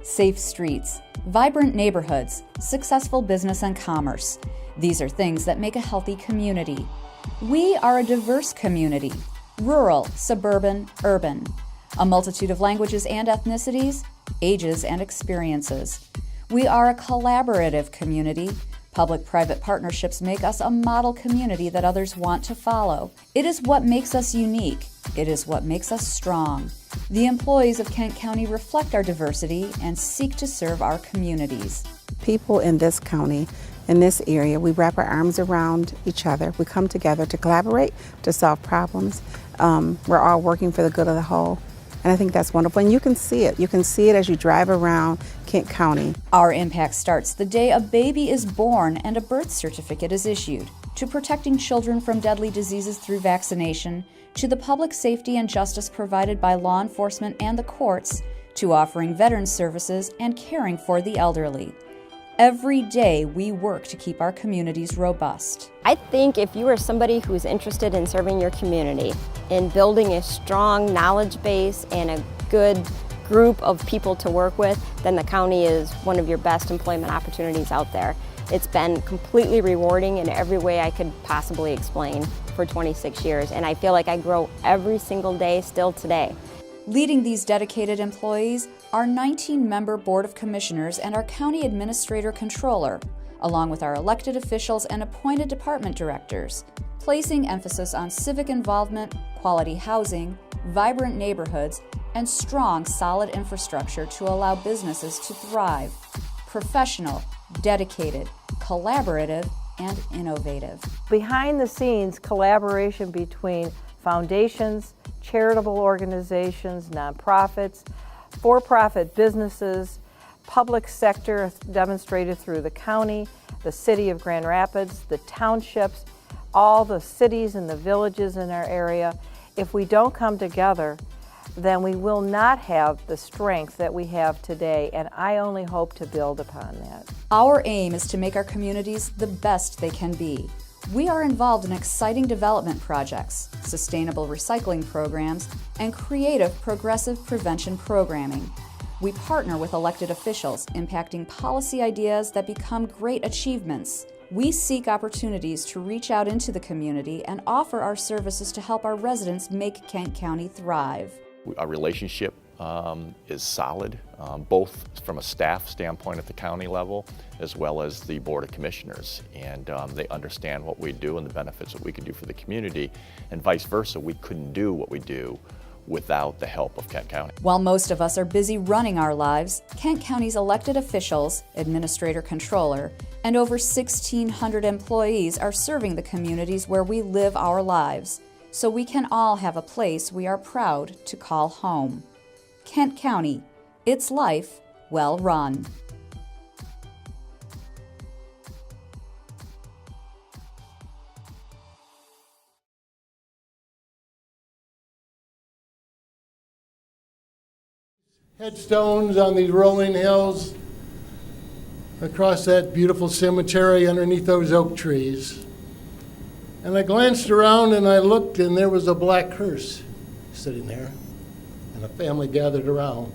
safe streets, vibrant neighborhoods, successful business and commerce. These are things that make a healthy community. We are a diverse community, rural, suburban, urban, a multitude of languages and ethnicities, ages and experiences. We are a collaborative community. Public-private partnerships make us a model community that others want to follow. It is what makes us unique. It is what makes us strong. The employees of Kent County reflect our diversity and seek to serve our communities. People in this county, in this area, we wrap our arms around each other. We come together to collaborate, to solve problems. We're all working for the good of the whole. And I think that's wonderful. And you can see it. You can see it as you drive around Kent County. Our impact starts the day a baby is born and a birth certificate is issued, to protecting children from deadly diseases through vaccination, to the public safety and justice provided by law enforcement and the courts, to offering veterans services and caring for the elderly. Every day we work to keep our communities robust. I think if you are somebody who's interested in serving your community, in building a strong knowledge base and a good group of people to work with, then the county is one of your best employment opportunities out there. It's been completely rewarding in every way I could possibly explain for 26 years, and I feel like I grow every single day still today. Leading these dedicated employees, our 19-member Board of Commissioners and our County Administrator Controller, along with our elected officials and appointed department directors, placing emphasis on civic involvement, quality housing, vibrant neighborhoods, and strong, solid infrastructure to allow businesses to thrive. Professional, dedicated, collaborative, and innovative. Behind the scenes, collaboration between foundations, charitable organizations, nonprofits, for-profit businesses, public sector demonstrated through the county, the city of Grand Rapids, the townships, all the cities and the villages in our area. If we don't come together, then we will not have the strength that we have today, and I only hope to build upon that. Our aim is to make our communities the best they can be. We are involved in exciting development projects, sustainable recycling programs, and creative progressive prevention programming. We partner with elected officials, impacting policy ideas that become great achievements. We seek opportunities to reach out into the community and offer our services to help our residents make Kent County thrive. Our relationship is solid, both from a staff standpoint at the county level as well as the Board of Commissioners. And they understand what we do and the benefits that we can do for the community, and vice versa. We couldn't do what we do without the help of Kent County. While most of us are busy running our lives, Kent County's elected officials, administrator controller, and over 1,600 employees are serving the communities where we live our lives, so we can all have a place we are proud to call home. Kent County, its life well run. Headstones on these rolling hills across that beautiful cemetery underneath those oak trees. And I glanced around and I looked, and there was a black hearse sitting there, and a family gathered around.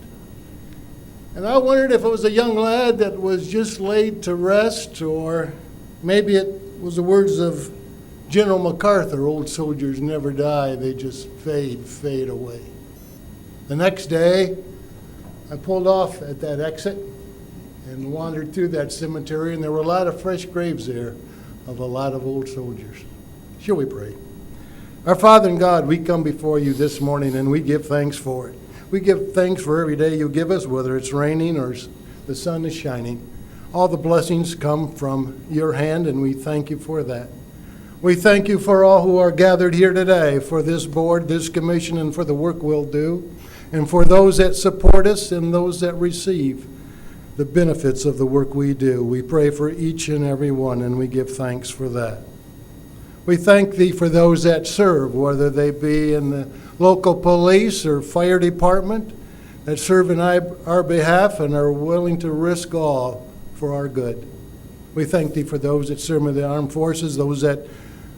And I wondered if it was a young lad that was just laid to rest, or maybe it was the words of General MacArthur, old soldiers never die, they just fade away. The next day, I pulled off at that exit and wandered through that cemetery, and there were a lot of fresh graves there of a lot of old soldiers. Shall we pray? Our Father in God, we come before you this morning and we give thanks for it. We give thanks for every day you give us, whether it's raining or the sun is shining. All the blessings come from your hand, and we thank you for that. We thank you for all who are gathered here today, for this board, this commission, and for the work we'll do, and for those that support us and those that receive the benefits of the work we do. We pray for each and every one, and we give thanks for that. We thank thee for those that serve, whether they be in the local police or fire department, that serve in our behalf and are willing to risk all for our good. We thank thee for those that serve in the armed forces, those that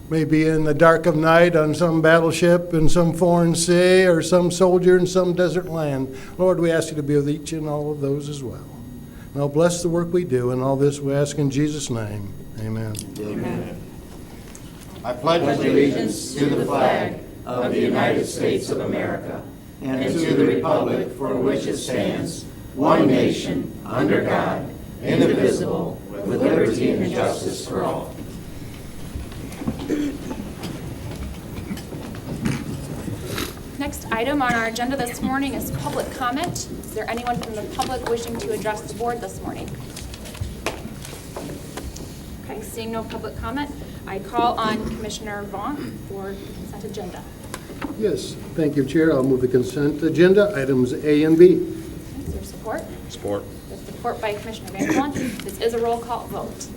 maybe in the dark of night on some battleship in some foreign sea, or some soldier in some desert land. Lord, we ask you to be with each and all of those as well. Now bless the work we do, and all this we ask in Jesus' name. Amen. Amen. I pledge allegiance to the flag of the United States of America and to the republic for which it stands, one nation, under God, indivisible, with liberty and justice for all. Next item on our agenda this morning is public comment. Is there anyone from the public wishing to address the board this morning? Okay, seeing no public comment, I call on Commissioner Vaughn for the consent agenda. Yes, thank you, Chair. I'll move the consent agenda, items A and B. Is there support? Support. With support by Commissioner Vanderpump. This is a roll call vote.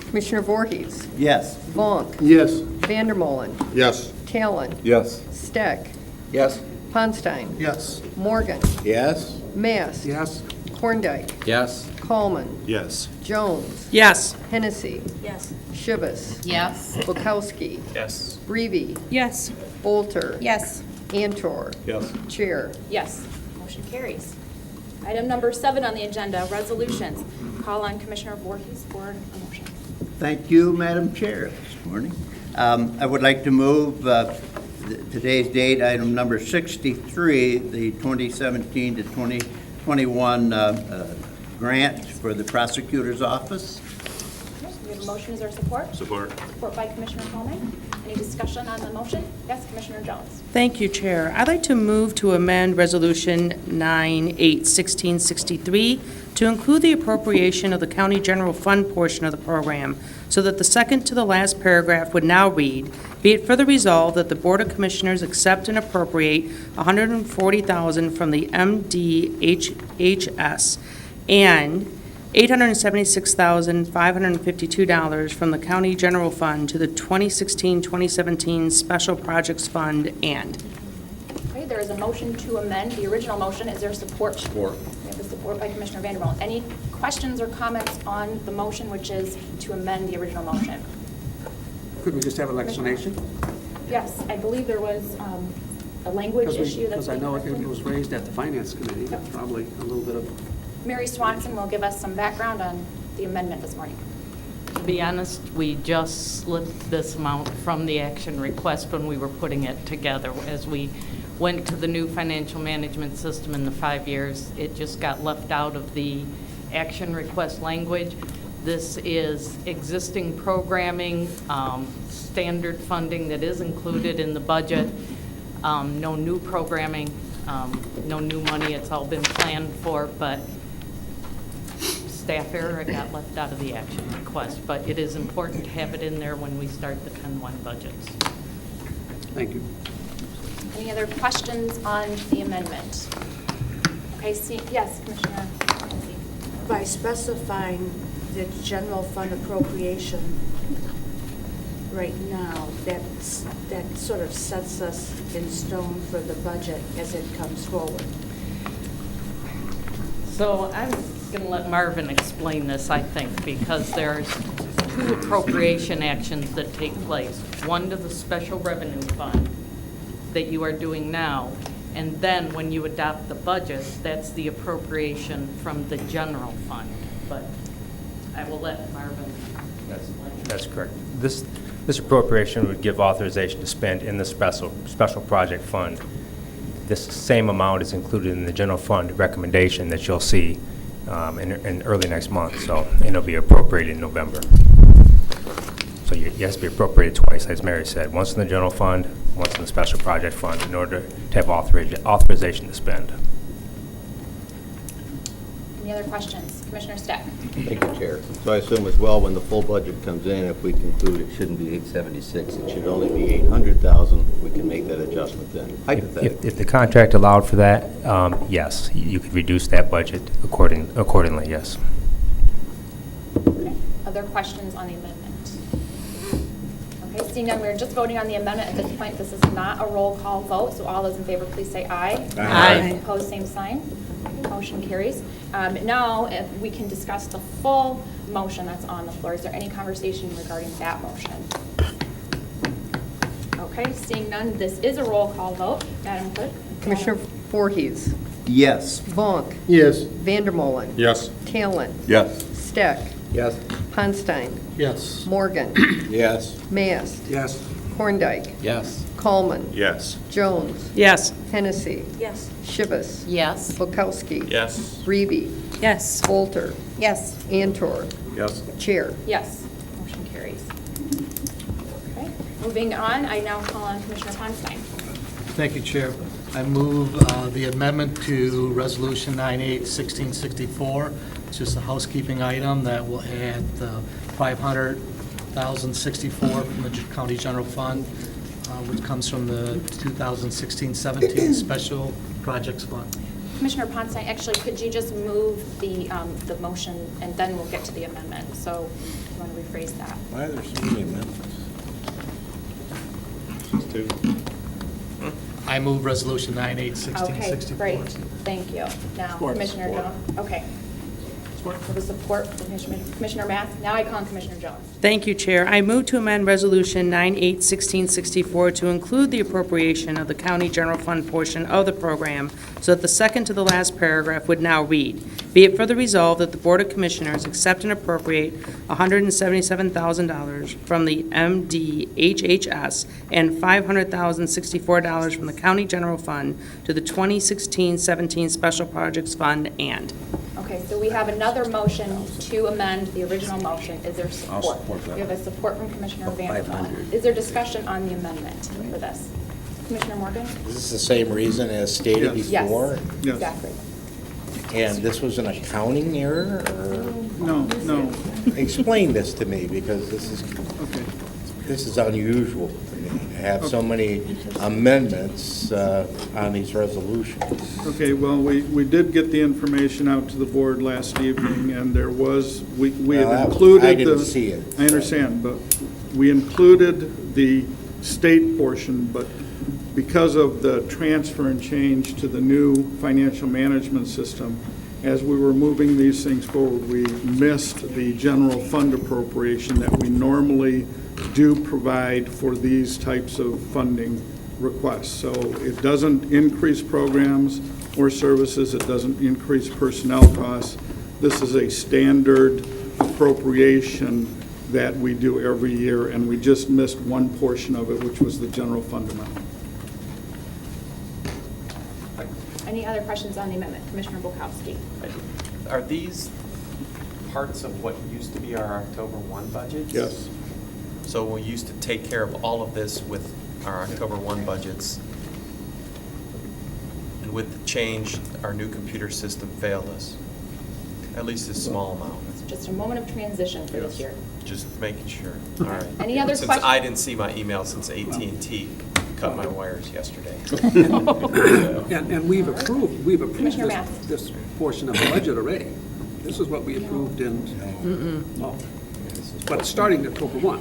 Commissioner Voorhees. Yes. Vonk. Yes. Vandermolen. Yes. Talon. Yes. Steck. Yes. Ponstein. Yes. Morgan. Yes. Mast. Yes. Korndike. Yes. Coleman. Yes. Jones. Yes. Hennessy. Yes. Shivas. Yes. Bukowski. Yes. Breeby. Yes. Bolter. Yes. Antor. Yes. Chair. Yes. Motion carries. Item number 7 on the agenda, resolutions. Call on Commissioner Voorhees for a motion. Thank you, Madam Chair, this morning. I would like to move today's date, item number 63, the 2017 to 2021 grant for the prosecutor's office. We have a motion. Is there support? Support. Support by Commissioner Coleman. Any discussion on the motion? Yes, Commissioner Jones. Thank you, Chair. I'd like to move to amend Resolution 9/8/1663 to include the appropriation of the county general fund portion of the program so that the second to the last paragraph would now read, "Be it further resolved that the Board of Commissioners accept and appropriate $140,000 from the MDHHS and $876,552 from the County General Fund to the 2016-2017 Special Projects Fund and." Okay, there is a motion to amend the original motion. Is there support? Support. We have the support by Commissioner Vanderbilt. Any questions or comments on the motion, which is to amend the original motion? Could we just have an explanation? Yes, I believe there was a language issue that's Because I being know it corrected. was raised at the Finance Committee, probably a little bit of, Mary Swanson will give us some background on the amendment this morning. To be honest, we just slipped this amount from the action request when we were putting it together. As we went to the new financial management system in the 5 years, it just got left out of the action request language. This is existing programming, standard funding that is included in the budget. No new programming, no new money. It's all been planned for, but staff error, it got left out of the action request, but it is important to have it in there when we start the 10-1 budgets. thank you. Any other questions on the amendment? Okay, yes, Commissioner Lindsay. By specifying the general fund appropriation right now, that sort of sets us in stone for the budget as it comes forward. So I'm going to let Marvin explain this, I think, because there's 2 appropriation actions that take place. One to the special revenue fund that you are doing now, and then when you adopt the budget, that's the appropriation from the general fund. But I will let Marvin explain. That's correct. This appropriation would give authorization to spend in the special project fund. This same amount is included in the general fund recommendation that you'll see in early next month. So it'll be appropriated in November. So it has to be appropriated twice, as Mary said. Once in the general fund, once in the special project fund, in order to have authorization to spend. Any other questions? Commissioner Steck. Thank you, Chair. So I assume as well, when the full budget comes in, if we conclude it shouldn't be 876, it should only be 800,000, we can make that adjustment then, hypothetically. If the contract allowed for that, yes, you could reduce that budget accordingly, yes. Okay. Other questions on the amendment? Okay, seeing none, we're just voting on the amendment at this point. This is not a roll call vote, so all those in favor, please say aye. Aye. Opposed, same sign. Motion carries. Now, if we can discuss the full motion that's on the floor. Is there any conversation regarding that motion? Okay, seeing none, this is a roll call vote. Madam Clerk? Commissioner Voorhees, Yes. Vonk, Yes. Vandermolen, Yes. Talent, Yes. Steck, Yes. Ponstein, Yes. Morgan, Yes. Mast, Yes. Horndike, Yes. Coleman, Yes. Jones, Yes. Hennessy, Yes. Shivas, Yes. Bukowski, Yes. Reeby, Yes. Bolter, Yes. Antor, Yes. Chair. Yes, motion carries. Okay, moving on, I now call on Commissioner Ponstein. Thank you, Chair. I move the amendment to Resolution 98-1664. It's just a housekeeping item that will add $500,064 from the county general fund, which comes from the 2016-17 Special Projects Fund. Commissioner Ponstein, actually, could you just move the motion, and then we'll get to the amendment? So you want to rephrase that? Why are there so many amendments? Just two. I move Resolution 98-1664. Okay, great, thank you. Now, Support. Commissioner Jones, okay. For the support from Commissioner Math, now I call on Commissioner Jones. Thank you, Chair. I move to amend Resolution 98-1664 to include the appropriation of the county general fund portion of the program so that the second to the last paragraph would now read, "Be it further resolved that the Board of Commissioners accept and appropriate $177,000 from the MDHHS and $500,064 from the county general fund to the 2016-17 Special Projects Fund and." Okay, so we have another motion to amend the original motion. Is there support? I'll support that. We have a support from Commissioner Vanderbilt. Is there discussion on the amendment for this? Commissioner Morgan? Is this the same reason as stated Yes. before? Yes. Exactly. And this was an accounting error, or? No, no. Explain this to me, because this is unusual to me, to have so many amendments on these resolutions. Okay, well, we did get the information out to the board last evening, and there was, we Well, had included I didn't see it. I understand, but we included the state portion, but because of the transfer and change to the new financial management system, as we were moving these things forward, we missed the general fund appropriation that we normally do provide for these types of funding requests. So it doesn't increase programs or services, it doesn't increase personnel costs. This is a standard appropriation that we do every year, and we just missed one portion of it, which was the general fund amount. Any other questions on the amendment? Commissioner Bukowski? Are these parts of what used to be our October 1 budgets? Yes. So we used to take care of all of this with our October 1 budgets. And with the change, our new computer system failed us, at least a small amount. It's just a moment of transition for this year. Just making sure. All right. Any other Since questions? I didn't see my email since AT&T cut my wires yesterday. And we've approved Commissioner Math. this portion of the budget already. This is what we approved in, well, but starting October 1.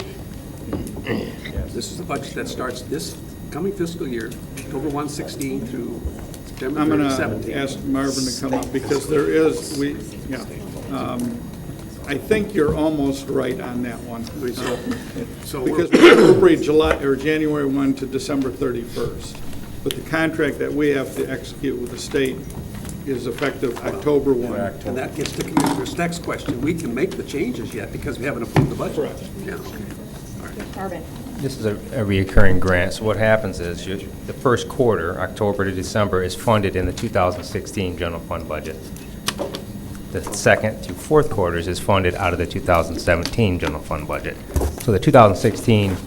This is the budget that starts this coming fiscal year, October 1, 16 through September I'm 30, going to 17. ask Marvin to come up, because there is, I think you're almost right on that one. So Because we appropriate January 1 to December 31st. But the contract that we have to execute with the state is effective October 1. And that gets to Commissioner Steck's question. We can make the changes yet because we haven't approved the budget. Correct. Yeah, okay. Marvin? This is a reoccurring grant, so what happens is the first quarter, October to December, is funded in the 2016 general fund budget. The second through fourth quarters is funded out of the 2017 general fund budget. So the 2016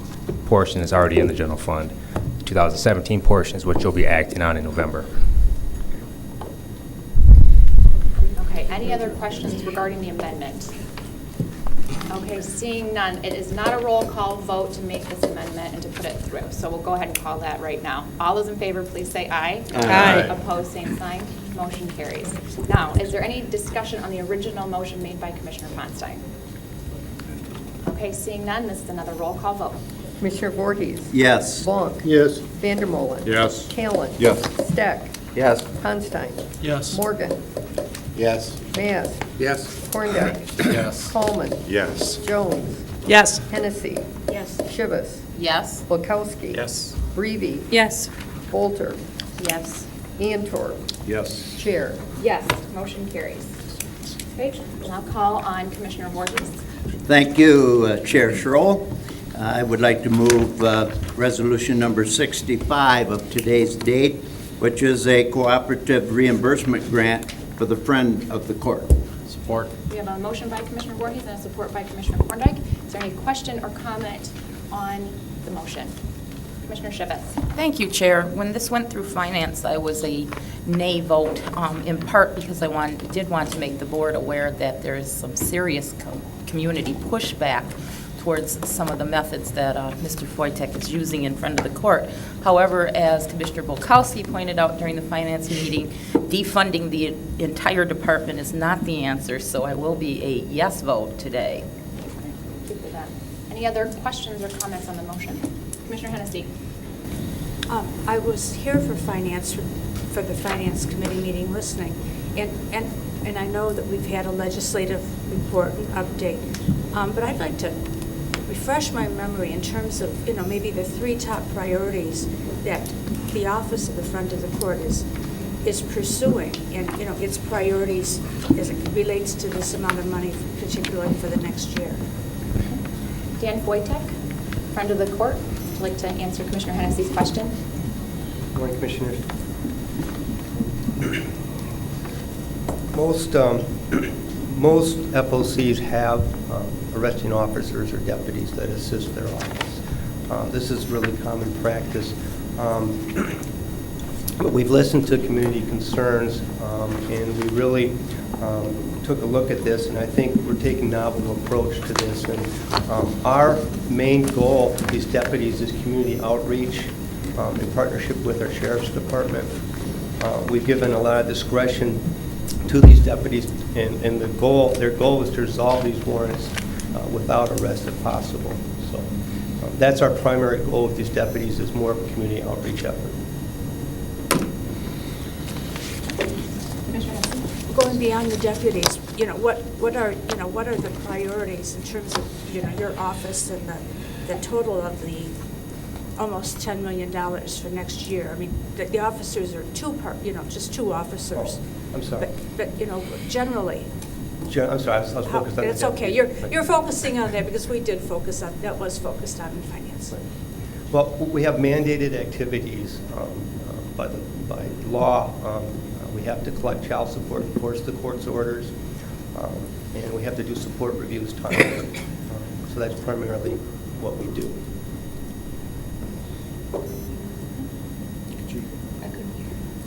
portion is already in the general fund. The 2017 portion is what you'll be acting on in November. Okay, any other questions regarding the amendment? Okay, seeing none, it is not a roll call vote to make this amendment and to put it through, so we'll go ahead and call that right now. All those in favor, please say aye. Aye. Opposed, same sign. Motion carries. Now, is there any discussion on the original motion made by Commissioner Ponstein? Okay, seeing none, this is another roll call vote. Commissioner Voorhees. Yes. Vonk. Yes. Vandermolen. Yes. Talent. Yes. Steck. Yes. Ponstein. Yes. Morgan. Yes. Mast. Yes. Horndike. Yes. Coleman. Yes. Jones. Yes. Hennessy. Yes. Shivas. Yes. Bulkowski. Yes. Breedy. Yes. Bolter. Yes. Antor. Yes. Chair. Yes, motion carries. Okay, we'll now call on Commissioner Voorhees. Thank you, Chair Schroll. I would like to move resolution number 65 of today's date, which is a cooperative reimbursement grant for the Friend of the Court. Support. We have a motion by Commissioner Voorhees and a support by Commissioner Thorndike. Is there any question or comment on the motion? Commissioner Shivitz. Thank you, Chair. When this went through finance, I was a nay vote, in part because I did want to make the board aware that there is some serious community pushback towards some of the methods that Mr. Foytek is using in front of the court. However, as Commissioner Bulkowski pointed out during the finance meeting, defunding the entire department is not the answer, so I will be a yes vote today. Thank you for that. Any other questions or comments on the motion? Commissioner Hennessy. I was here for the Finance Committee meeting listening, and I know that we've had a legislative report and update, but I'd like to refresh my memory in terms of, maybe the 3 top priorities that the Office of the Friend of the Court is pursuing, and, its priorities as it relates to this amount of money, particularly for the next year. Dan Foytek, Friend of the Court. Would like to answer Commissioner Hennessy's question. Good morning, Commissioners. Most FOCs have arresting officers or deputies that assist their office. This is really common practice. But we've listened to community concerns, and we really took a look at this, and I think we're taking a novel approach to this. And our main goal with these deputies is community outreach in partnership with our Sheriff's Department. We've given a lot of discretion to these deputies, and their goal is to resolve these warrants without arrest if possible. So that's our primary goal with these deputies, is more of a community outreach effort. Going beyond the deputies, what are the priorities in terms of, your office and the total of the almost $10 million for next year? I mean, the officers are just 2 officers. Oh, I'm sorry. But generally. I'm sorry, I was focused on It's okay. You're focusing on that because we did focus on, that was focused on in finance. Well, we have mandated activities by law. We have to collect child support, enforce the court's orders, and we have to do support reviews timely. So that's primarily what we do.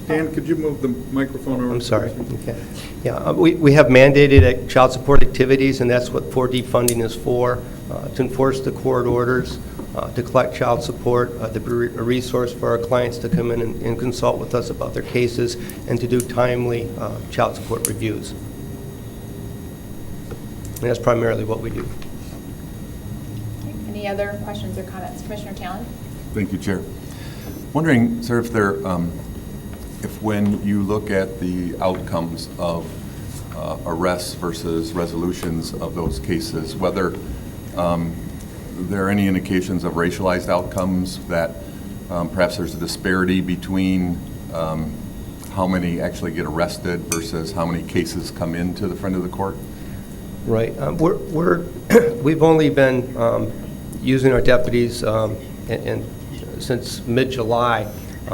Dan, could you move the microphone over? I'm sorry. Okay. Yeah, we have mandated child support activities, and that's what 4D funding is for, to enforce the court orders, to collect child support, to be a resource for our clients to come in and consult with us about their cases, and to do timely child support reviews. And that's primarily what we do. Any other questions or comments? Commissioner Talon? Thank you, Chair. Wondering, sir, if when you look at the outcomes of arrests versus resolutions of those cases, whether there are any indications of racialized outcomes, that perhaps there's a disparity between how many actually get arrested versus how many cases come into the Friend of the Court? Right. We've only been using our deputies since mid-July.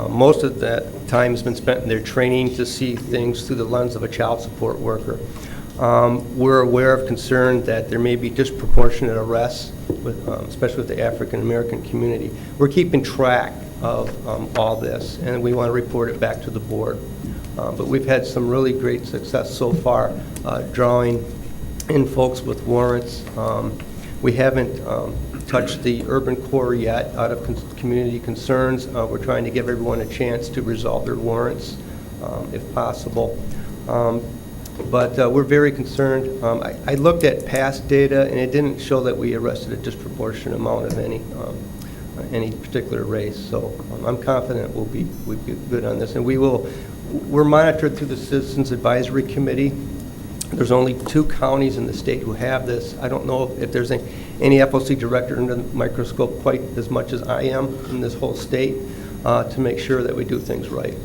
Most of that time has been spent in their training to see things through the lens of a child support worker. We're aware of concern that there may be disproportionate arrests, especially with the African American community. We're keeping track of all this, and we want to report it back to the board. But we've had some really great success so far drawing in folks with warrants. We haven't touched the urban core yet out of community concerns. We're trying to give everyone a chance to resolve their warrants if possible. But we're very concerned. I looked at past data, and it didn't show that we arrested a disproportionate amount of any particular race. So I'm confident we'll be good on this. And we're monitored through the Citizens Advisory Committee, There's only 2 counties in the state who have this. I don't know if there's any FOC director under the microscope quite as much as I am in this whole state to make sure that we do things right.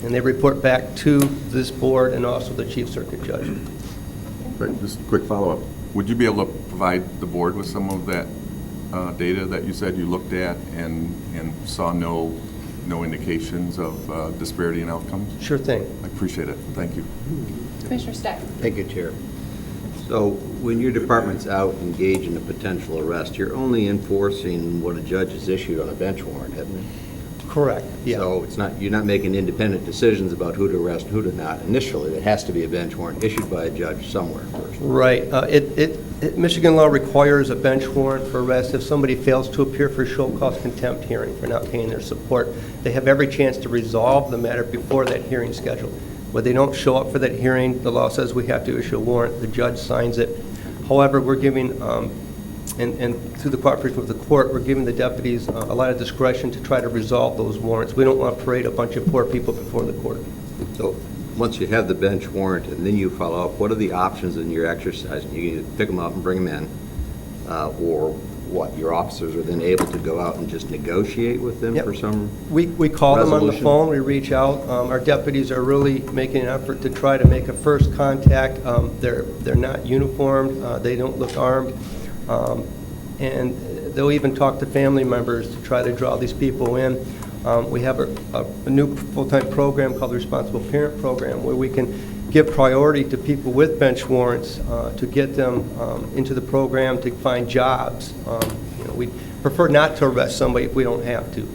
And they report back to this board and also the chief circuit judge. Right, just a quick follow-up. Would you be able to provide the board with some of that data that you said you looked at and saw no indications of disparity in outcomes? Sure thing. I appreciate it. Thank you. Commissioner Steck. Thank you, Chair. So when your department's out engaged in a potential arrest, you're only enforcing what a judge has issued on a bench warrant, isn't it? Correct, yeah. So it's not, you're not making independent decisions about who to arrest and who to not. Initially, it has to be a bench warrant issued by a judge somewhere first. Right. Michigan law requires a bench warrant for arrest if somebody fails to appear for a show cause contempt hearing for not paying their support. They have every chance to resolve the matter before that hearing schedule. When they don't show up for that hearing, the law says we have to issue a warrant. The judge signs it. However, we're giving, and through the cooperation with the court, we're giving the deputies a lot of discretion to try to resolve those warrants. We don't want to parade a bunch of poor people before the court. So once you have the bench warrant and then you follow up, what are the options in your exercise? You can pick them up and bring them in, or what? Your officers are then able to go out and just negotiate with them for some We call them on the resolution? phone, we reach out. Our deputies are really making an effort to try to make a first contact. They're not uniformed, they don't look armed, and they'll even talk to family members to try to draw these people in. We have a new full-time program called the Responsible Parent Program where we can give priority to people with bench warrants to get them into the program to find jobs. We prefer not to arrest somebody if we don't have to.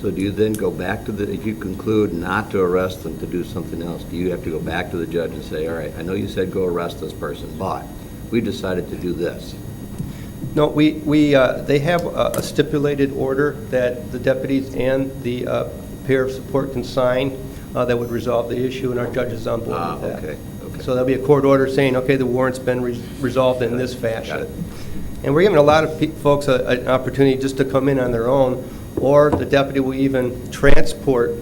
So do you then go back to if you conclude not to arrest them to do something else, do you have to go back to the judge and say, all right, I know you said go arrest this person, but we decided to do this? No, they have a stipulated order that the deputies and the pair of support can sign that would resolve the issue, and our judge is on board with that. Okay. So there'll be a court order saying, okay, the warrant's been resolved in this fashion. And we're giving a lot of folks an opportunity just to come in on their own, or the deputy will even transport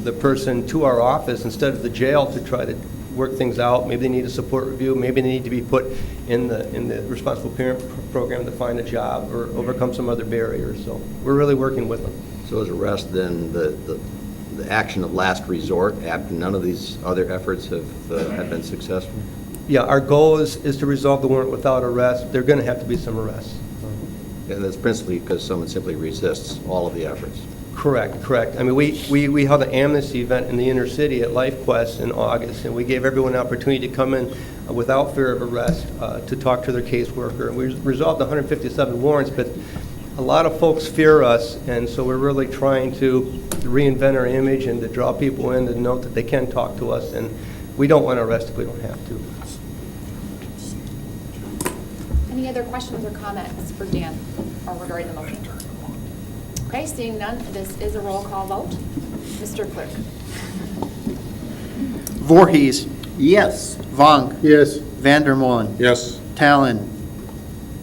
the person to our office instead of the jail to try to work things out. Maybe they need a support review. Maybe they need to be put in the Responsible Parent Program to find a job or overcome some other barriers. So we're really working with them. So is arrest then the action of last resort after none of these other efforts have been successful? Yeah, our goal is to resolve the warrant without arrest. There are going to have to be some arrests. And that's principally because someone simply resists all of the efforts. Correct. I mean, we held an amnesty event in the inner city at LifeQuest in August, and we gave everyone an opportunity to come in without fear of arrest to talk to their caseworker. And we resolved 157 warrants, but a lot of folks fear us, and so we're really trying to reinvent our image and to draw people in to know that they can talk to us, and we don't want to arrest if we don't have to. Any other questions or comments for Dan or regarding the motion? Okay, seeing none, this is a roll call vote. Mr. Clerk. Voorhees. Yes. Vonk. Yes. Vandermolen. Yes. Talon.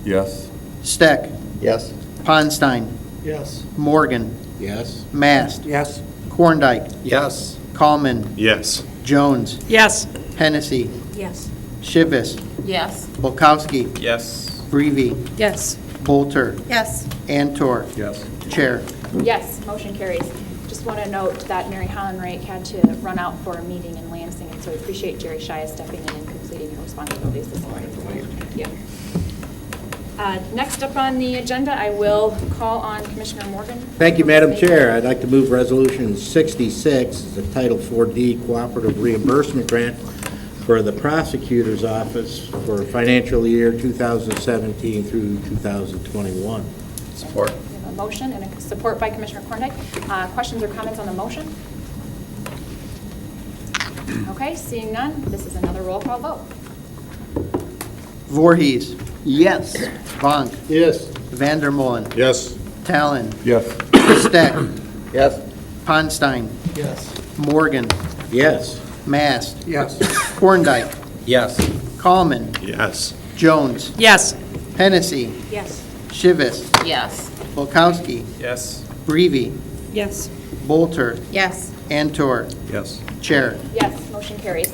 Yes. Steck. Yes. Ponstein. Yes. Morgan. Yes. Mast. Yes. Korndike. Yes. Kallman. Yes. Jones. Yes. Hennessy. Yes. Shivis. Yes. Bulkowski. Yes. Breivy. Yes. Bolter. Yes. Antor. Yes. Chair. Yes, motion carries. Just want to note that Mary Hollenreich had to run out for a meeting in Lansing, and so I appreciate Jerry Shia stepping in and completing her responsibilities this morning. Thank you. Next up on the agenda, I will call on Commissioner Morgan. Thank you, Madam Chair. I'd like to move Resolution 66, the Title 4D Cooperative Reimbursement Grant for the Prosecutor's Office for financial year 2017 through 2021. Support. We have a motion and a support by Commissioner Korndike. Questions or comments on the motion? Okay, seeing none, this is another roll call vote. Voorhees. Yes. Vonk. Yes. Vandermolen. Yes. Talon. Yes. Steck. Yes. Ponstein. Yes. Morgan. Yes. Mast. Yes. Korndike. Yes. Kallman. Yes. Jones. Yes. Hennessy. Yes. Shivis. Yes. Bulkowski. Yes. Breivy. Yes. Bolter. Yes. Antor. Yes. Chair. Yes, motion carries.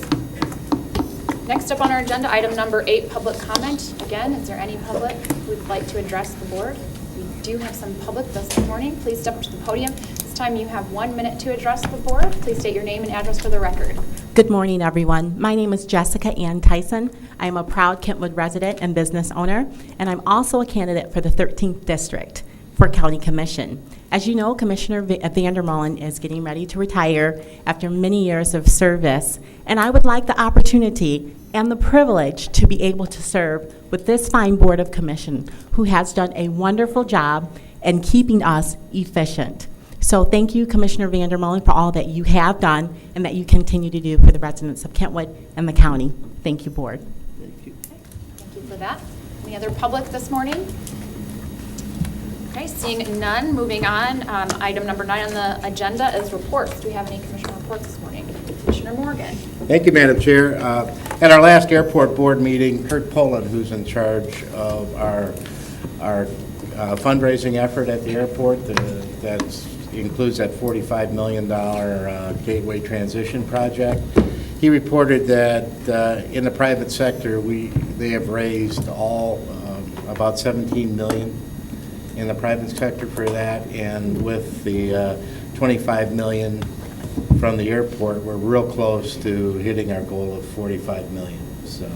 Next up on our agenda, item number 8, public comment. Again, is there any public who would like to address the board? We do have some public this morning. Please step up to the podium. This time you have 1 minute to address the board. Please state your name and address for the record. Good morning, everyone. My name is Jessica Ann Tyson. I am a proud Kentwood resident and business owner, and I'm also a candidate for the 13th District for County Commission. As you know, Commissioner Vandermolen is getting ready to retire after many years of service, and I would like the opportunity and the privilege to be able to serve with this fine Board of Commission, who has done a wonderful job in keeping us efficient. So thank you, Commissioner Vandermolen, for all that you have done and that you continue to do for the residents of Kentwood and the county. Thank you, Board. Thank you for that. Any other public this morning? Okay, seeing none, moving on. Item number 9 on the agenda is reports. Do we have any commissioner reports this morning? Commissioner Morgan. Thank you, Madam Chair. At our last airport board meeting, Kurt Poland, who's in charge of our fundraising effort at the airport, that includes that $45 million Gateway Transition Project, he reported that in the private sector, they have raised about $17 million in the private sector for that, and with the $25 million from the airport, we're real close to hitting our goal of $45 million. So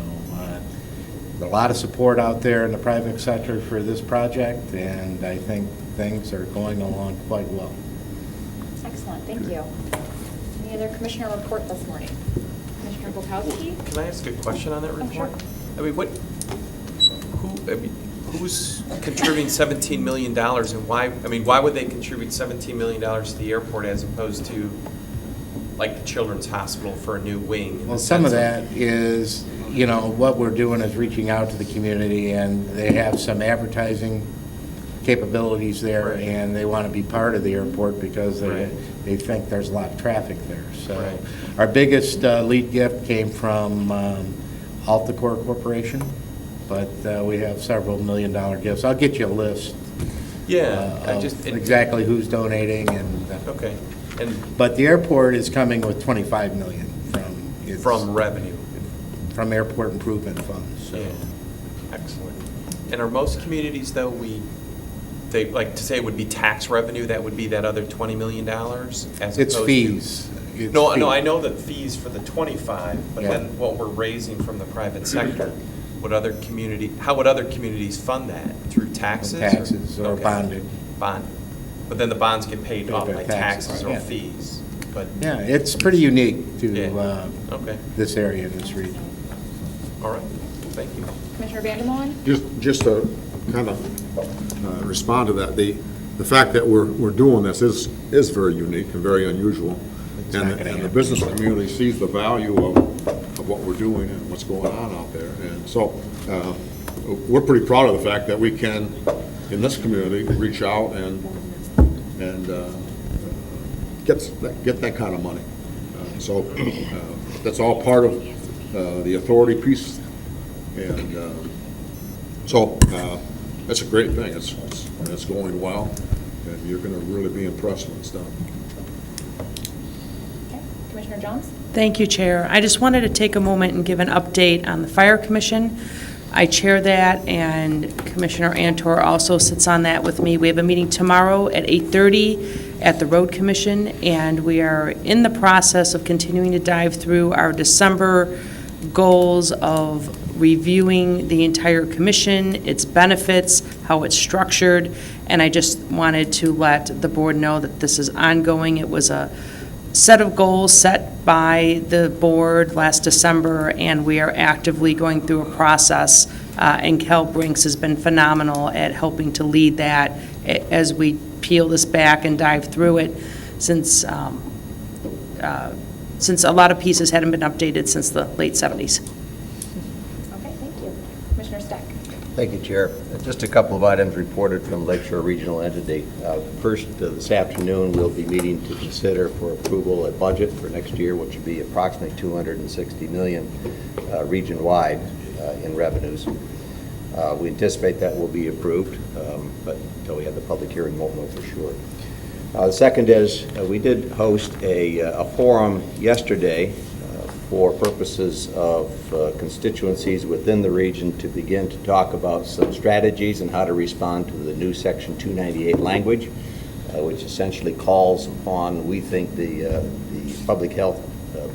a lot of support out there in the private sector for this project, and I think things are going along quite well. Excellent, thank you. Any other commissioner report this morning? Commissioner Bukowski? Can I ask a question on that report? Sure. Who's contributing $17 million, and why? I mean, why would they contribute $17 million to the airport as opposed to, like, the Children's Hospital for a new wing? Well, some of that is, what we're doing is reaching out to the community, and they have some advertising capabilities there, right, and they want to be part of the airport because they think there's a lot of traffic there. So our biggest lead gift came from Altacor Corporation, but we have several $1 million gifts. I'll get you a list. Yeah, exactly who's donating and. Okay. But the airport is coming with $25 million from revenue, from airport improvement funds. So. Yeah. Excellent. And are most communities, though, they like to say it would be tax revenue, that would be that other $20 million? It's fees. No, I know the fees for the 25, but then what we're raising from the private sector, how would other communities fund that? Through taxes? Taxes or bonded. Bond. But then the bonds get paid off by taxes or fees. But yeah, it's pretty unique to this area and this region. All right, thank you. Commissioner Vandermolen? Just to kind of respond to that, the fact that we're doing this is very unique and very unusual, and the business community sees the value of what we're doing and what's going on out there, and so we're pretty proud of the fact that we can, in this community, reach out and get that kind of money. So that's all part of the authority piece, and so that's a great thing. It's going well, and you're going to really be impressed when it's done. Okay. Commissioner Jones? Thank you, Chair. I just wanted to take a moment and give an update on the Fire Commission. I chair that, and Commissioner Antor also sits on that with me. We have a meeting tomorrow at 8:30 at the Road Commission, and we are in the process of continuing to dive through our December goals of reviewing the entire commission, its benefits, how it's structured, and I just wanted to let the board know that this is ongoing. It was a set of goals set by the board last December, and we are actively going through a process, and Kel Brinks has been phenomenal at helping to lead that as we peel this back and dive through it, since a lot of pieces hadn't been updated since the late 70s. Okay, thank you. Commissioner Steck? Thank you, Chair. Just a couple of items reported from Lakeshore Regional Entity. First, this afternoon, we'll be meeting to consider for approval a budget for next year, which would be approximately $260 million region-wide in revenues. We anticipate that will be approved, but until we have the public hearing, won't know for sure. The second is we did host a forum yesterday for purposes of constituencies within the region to begin to talk about some strategies and how to respond to the new Section 298 language, which essentially calls upon, we think, the public health,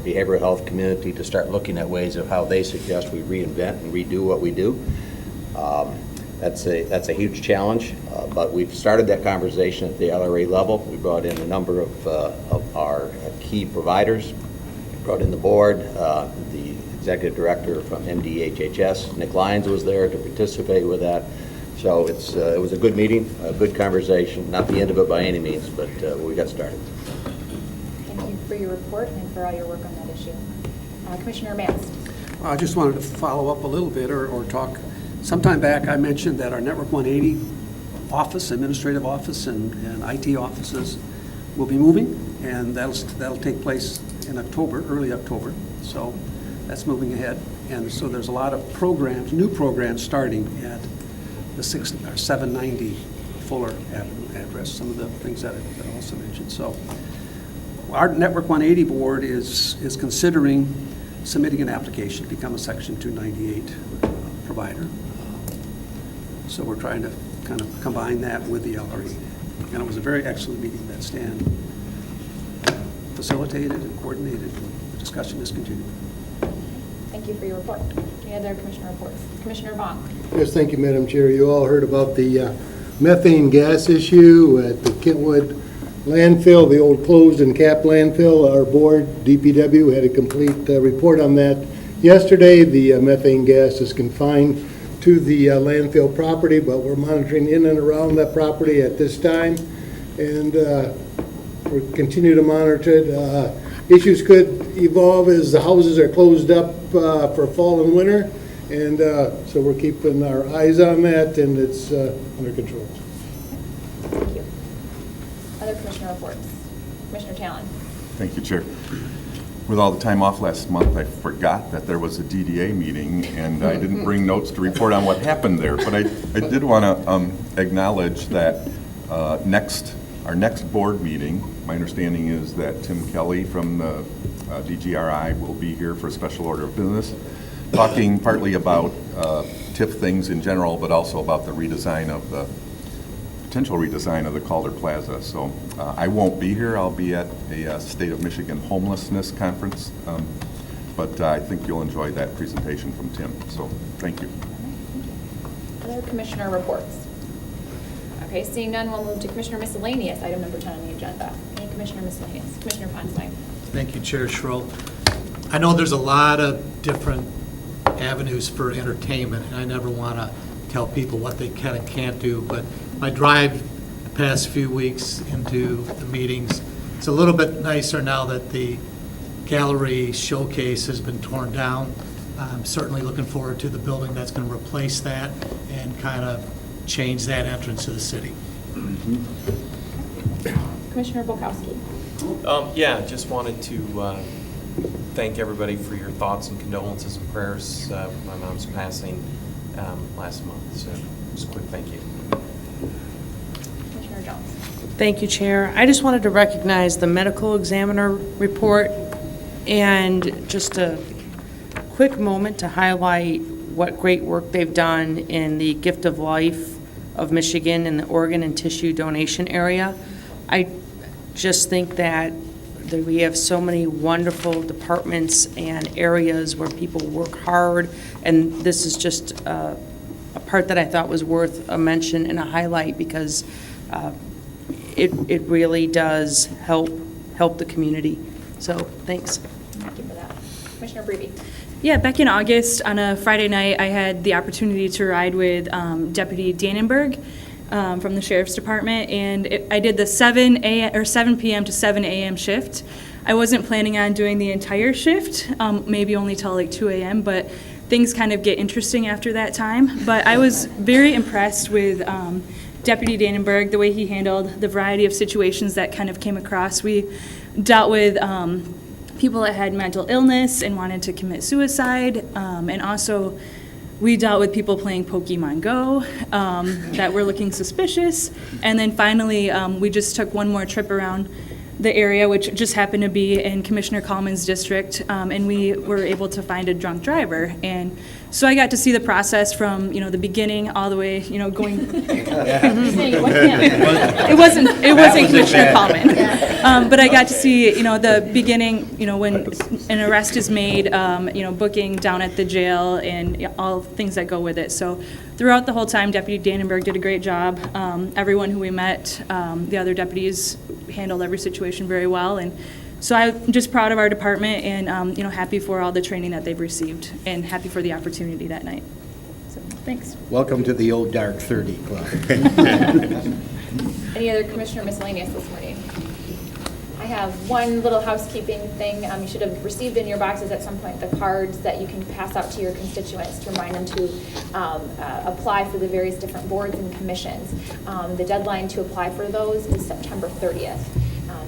behavioral health community to start looking at ways of how they suggest we reinvent and redo what we do. That's a huge challenge, but we've started that conversation at the LRA level. We brought in a number of our key providers. We brought in the board, the executive director from MDHHS, Nick Lyons, was there to participate with that. So it was a good meeting, a good conversation. Not the end of it by any means, but we got started. Thank you for your report and for all your work on that issue. Commissioner Mast. I just wanted to follow up a little bit or talk. Sometime back, I mentioned that our Network 180 office, administrative office, and IT offices will be moving, and that'll take place in October, early October. So that's moving ahead. And so there's a lot of programs, new programs starting at the 790 Fuller Avenue address, some of the things that I also mentioned. So our Network 180 board is considering submitting an application to become a Section 298 provider. So we're trying to kind of combine that with the LRE. And it was a very excellent meeting that Stan facilitated and coordinated. The discussion is continuing. Thank you for your report. Any other commissioner reports? Commissioner Vaughn. Yes, thank you, Madam Chair. You all heard about the methane gas issue at the Kentwood landfill, the old closed and capped landfill. Our board, DPW, had a complete report on that yesterday. The methane gas is confined to the landfill property, but we're monitoring in and around that property at this time, and we'll continue to monitor it. Issues could evolve as the houses are closed up for fall and winter, and so we're keeping our eyes on that, and it's under control. Thank you. Other commissioner reports. Commissioner Talon. Thank you, Chair. With all the time off last month, I forgot that there was a DDA meeting, and I didn't bring notes to report on what happened there. But I did want to acknowledge that our next board meeting, my understanding is that Tim Kelly from the DGRI will be here for a special order of business, talking partly about TIF things in general, but also about the potential redesign of the Calder Plaza. So I won't be here. I'll be at a State of Michigan homelessness conference, but I think you'll enjoy that presentation from Tim. So thank you. Other commissioner reports. Okay, seeing none, we'll move to Commissioner Miscellaneous, item number 10 on the agenda. Any Commissioner Miscellaneous? Commissioner Ponsonby. Thank you, Chair Schroll. I know there's a lot of different avenues for entertainment, and I never want to tell people what they can and can't do, but my drive the past few weeks into the meetings, it's a little bit nicer now that the gallery showcase has been torn down. I'm certainly looking forward to the building that's going to replace that and kind of change that entrance to the city. Commissioner Bukowski. Yeah, just wanted to thank everybody for your thoughts and condolences and prayers with my mom's passing last month. So just a quick thank you. Commissioner Jones. Thank you, Chair. I just wanted to recognize the medical examiner report and just a quick moment to highlight what great work they've done in the Gift of Life of Michigan in the organ and tissue donation area. I just think that we have so many wonderful departments and areas where people work hard, and this is just a part that I thought was worth a mention and a highlight because it really does help the community. So thanks. Thank you for that. Commissioner Breedy. Yeah, back in August on a Friday night, I had the opportunity to ride with Deputy Dannenberg from the Sheriff's Department, and I did the 7 p.m. to 7 a.m. shift. I wasn't planning on doing the entire shift, maybe only till like 2 a.m., but things kind of get interesting after that time. But I was very impressed with Deputy Dannenberg, the way he handled the variety of situations that kind of came across. We dealt with people that had mental illness and wanted to commit suicide, and also we dealt with people playing Pokemon Go that were looking suspicious. And then finally, we just took one more trip around the area, which just happened to be in Commissioner Coleman's district, and we were able to find a drunk driver. And so I got to see the process from, the beginning all the way, going. It wasn't Commissioner Coleman. But I got to see, the beginning, when an arrest is made, booking down at the jail and all things that go with it. So throughout the whole time, Deputy Dannenberg did a great job. Everyone who we met, the other deputies handled every situation very well. And so I'm just proud of our department and, happy for all the training that they've received and happy for the opportunity that night. So, thanks. Welcome to the old dark 30 club. Any other commissioner miscellaneous this morning? I have one little housekeeping thing. You should have received in your boxes at some point the cards that you can pass out to your constituents to remind them to apply for the various different boards and commissions. The deadline to apply for those is September 30th.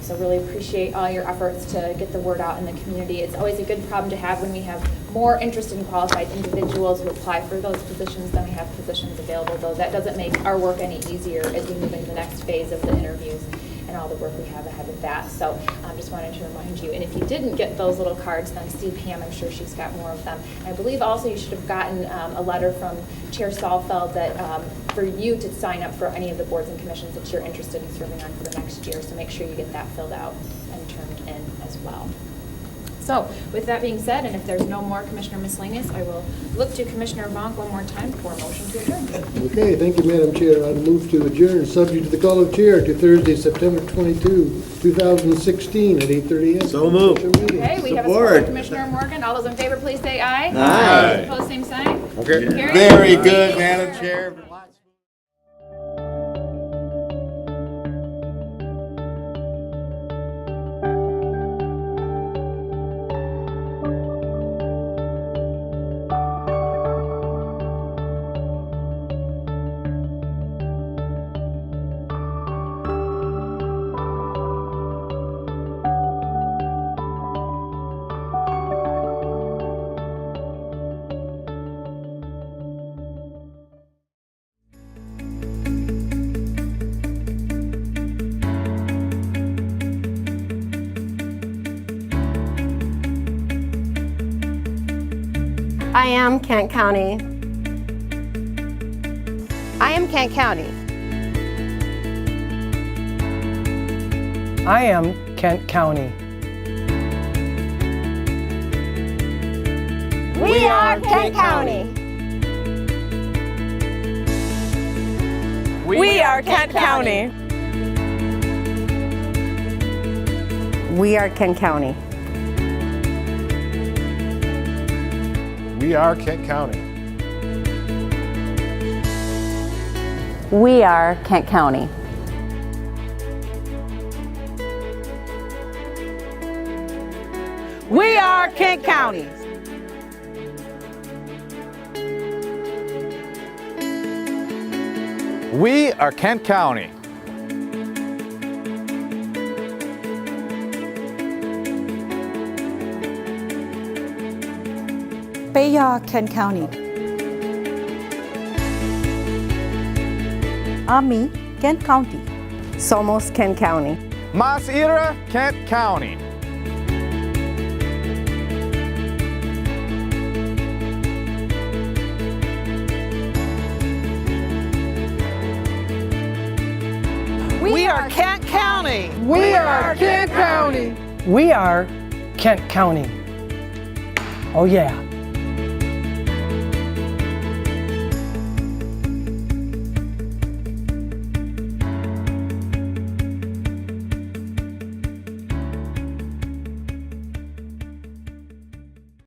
So really appreciate all your efforts to get the word out in the community. It's always a good problem to have when we have more interested and qualified individuals who apply for those positions than we have positions available, though that doesn't make our work any easier as we move into the next phase of the interviews and all the work we have ahead of that. So I just wanted to remind you. And if you didn't get those little cards, then see Pam. I'm sure she's got more of them. I believe also you should have gotten a letter from Chair Saulfeld that for you to sign up for any of the boards and commissions that you're interested in serving on for the next year. So make sure you get that filled out and turned in as well. So with that being said, and if there's no more Commissioner miscellaneous, I will look to Commissioner Vonk one more time for a motion to adjourn. Okay, thank you, Madam Chair. I move to adjourn, subject to the call of chair, to Thursday, September 22, 2016, at 8:30 a.m. So moved. Okay, we have a support from Commissioner Morgan. All those in favor, please say aye. Aye. Opposed, same sign. Okay. Carried. Very good, Madam Chair. I am Kent County. I am Kent County. I am Kent County. We are Kent County. We are Kent County. We are Kent County. We are Kent County. We are Kent County. We are Kent County. We are Kent County. Beya, Kent County. Ami, Kent County. Somos, Kent County. Mas Ira, Kent County. We are Kent County. We are Kent County. We are Kent County. Oh yeah.